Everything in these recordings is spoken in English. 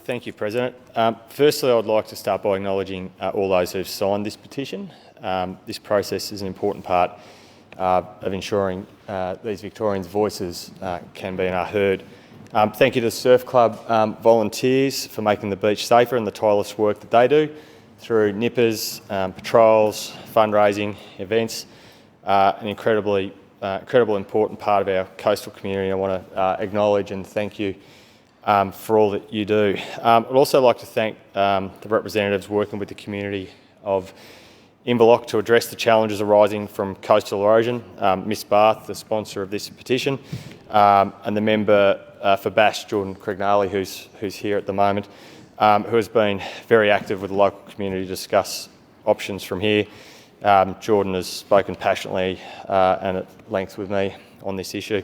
Thank you, President. Firstly, I would like to start by acknowledging all those who have signed this petition. This process is an important part of ensuring these Victorians' voices can be and are heard. Thank you to the Surf Club volunteers for making the beach safer and the tireless work that they do through nippers, patrols, fundraising, events, an incredibly important part of our coastal community. I want to acknowledge and thank you for all that you do. I'd also like to thank the representatives working with the community of Inverloch to address the challenges arising from coastal erosion, Ms Barth, the sponsor of this petition, and the member for Bash, Jordan Crignali, who's here at the moment, who has been very active with the local community to discuss options from here. Jordan has spoken passionately and at length with me on this issue.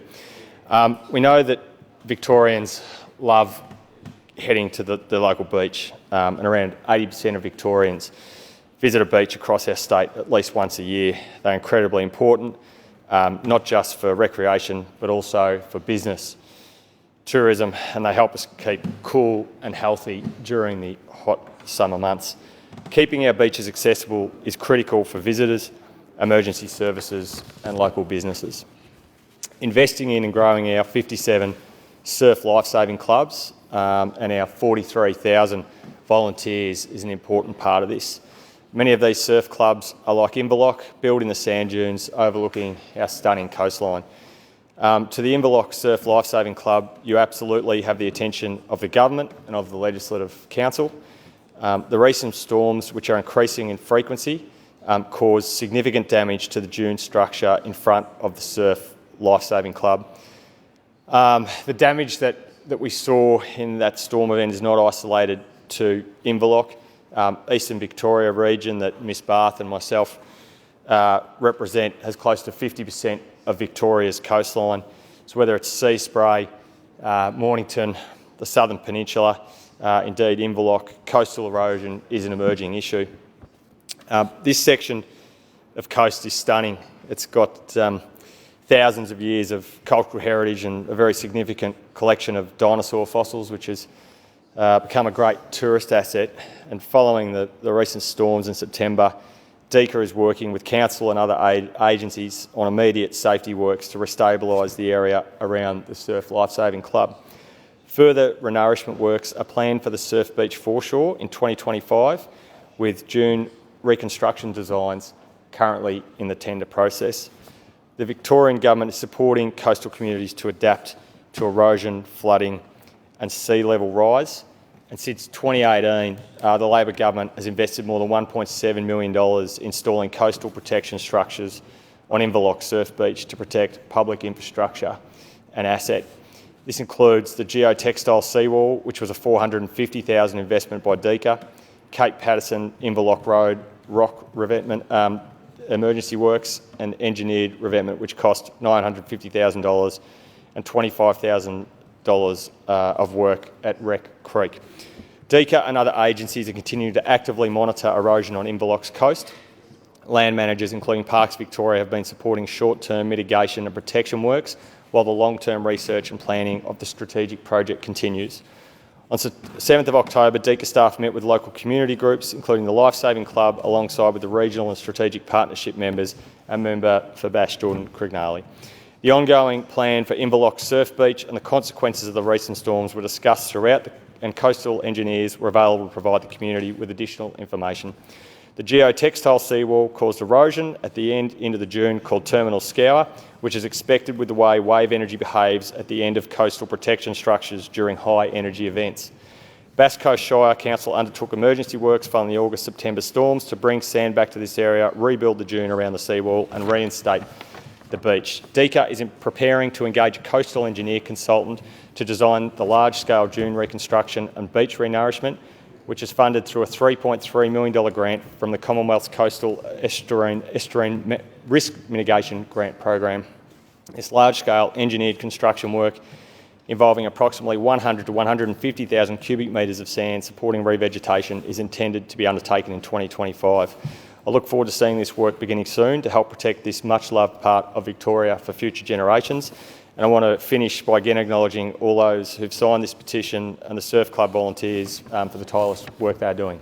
We know that Victorians love heading to the local beach, and around 80% of Victorians visit a beach across our state at least once a year. They're incredibly important, not just for recreation, but also for business, tourism, and they help us keep cool and healthy during the hot summer months. Keeping our beaches accessible is critical for visitors, emergency services and local businesses. Investing in and growing our 57 surf lifesaving clubs and our 43,000 volunteers is an important part of this. Many of these surf clubs are like Inverloch, built in the sand dunes overlooking our stunning coastline. To the Inverloch Surf Lifesaving Club, you absolutely have the attention of the government and of the Legislative Council. The recent storms, which are increasing in frequency, caused significant damage to the dune structure in front of the Surf Lifesaving Club. The damage that we saw in that storm event is not isolated to Inverloch. Eastern Victoria region that Ms Barth and myself represent has close to 50% of Victoria's coastline. So whether it's Sea Spray, Mornington, the Southern Peninsula, indeed Inverloch, coastal erosion is an emerging issue. This section of coast is stunning. It's got thousands of years of cultural heritage and a very significant collection of dinosaur fossils, which has become a great tourist asset. And following the recent storms in September, DECA is working with council and other agencies on immediate safety works to restabilise the area around the Surf Lifesaving Club. Further renourishment works are planned for the Surf Beach foreshore in 2025, with dune reconstruction designs currently in the tender process. The Victorian Government is supporting coastal communities to adapt to erosion, flooding and sea level rise. And since 2018, the Labor Government has invested more than $1.7 million installing coastal protection structures on Inverloch Surf Beach to protect public infrastructure and asset. This includes the geotextile seawall, which was a $450,000 investment by DECA, Cape Patterson, Inverloch Road, rock revetment, emergency works and engineered revetment, which cost $950,000 and $25,000 of work at Wreck Creek. DECA and other agencies are continuing to actively monitor erosion on Inverloch's coast. Land managers, including Parks Victoria, have been supporting short-term mitigation and protection works, while the long-term research and planning of the strategic project continues. On 7th of October, DECA staff met with local community groups, including the Lifesaving Club, alongside with the regional and strategic partnership members and member for Bash, Jordan Crignali. The ongoing plan for Inverloch Surf Beach and the consequences of the recent storms were discussed throughout, and coastal engineers were available to provide the community with additional information. The geotextile seawall caused erosion at the end of the dune called terminal scour, which is expected with the way wave energy behaves at the end of coastal protection structures during high energy events. Bass Coast Shire Council undertook emergency works following the August-September storms to bring sand back to this area, rebuild the dune around the seawall and reinstate the beach. DECA is preparing to engage a coastal engineer consultant to design the large-scale dune reconstruction and beach renourishment, which is funded through a $3.3 million grant from the Commonwealth's Coastal Estuarine Risk Mitigation Grant Program. This large-scale engineered construction work, involving approximately 100 to 150,000 cubic metres of sand supporting revegetation, is intended to be undertaken in 2025. I look forward to seeing this work beginning soon to help protect this much-loved part of Victoria for future generations, And I want to finish by again acknowledging all those who've signed this petition and the Surf Club volunteers for the tireless work they're doing.